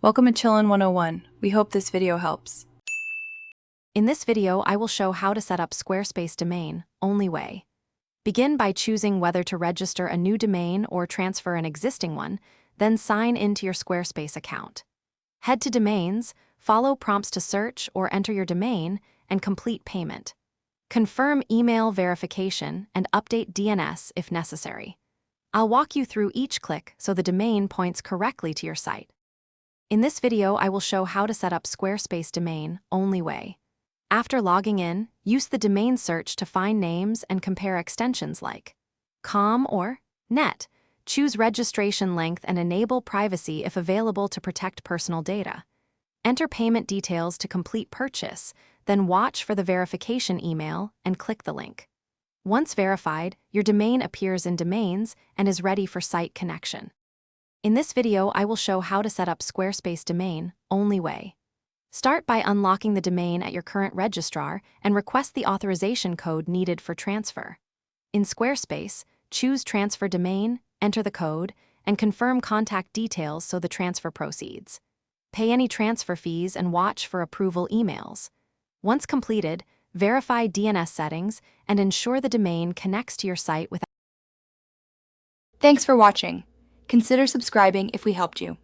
Welcome to Chillin' 101. We hope this video helps. In this video, I will show how to set up Squarespace domain, only way. Begin by choosing whether to register a new domain or transfer an existing one, then sign into your Squarespace account. Head to Domains, follow prompts to search or enter your domain, and complete payment. Confirm email verification and update DNS if necessary. I'll walk you through each click so the domain points correctly to your site. In this video, I will show how to set up Squarespace domain, only way. After logging in, use the domain search to find names and compare extensions like .com or .net. Choose registration length and enable privacy if available to protect personal data. Enter payment details to complete purchase, then watch for the verification email and click the link. Once verified, your domain appears in Domains and is ready for site connection. In this video, I will show how to set up Squarespace domain, only way. Start by unlocking the domain at your current registrar and request the authorization code needed for transfer. In Squarespace, choose Transfer Domain, enter the code, and confirm contact details so the transfer proceeds. Pay any transfer fees and watch for approval emails. Once completed, verify DNS settings and ensure the domain connects to your site without. Thanks for watching. Consider subscribing if we helped you.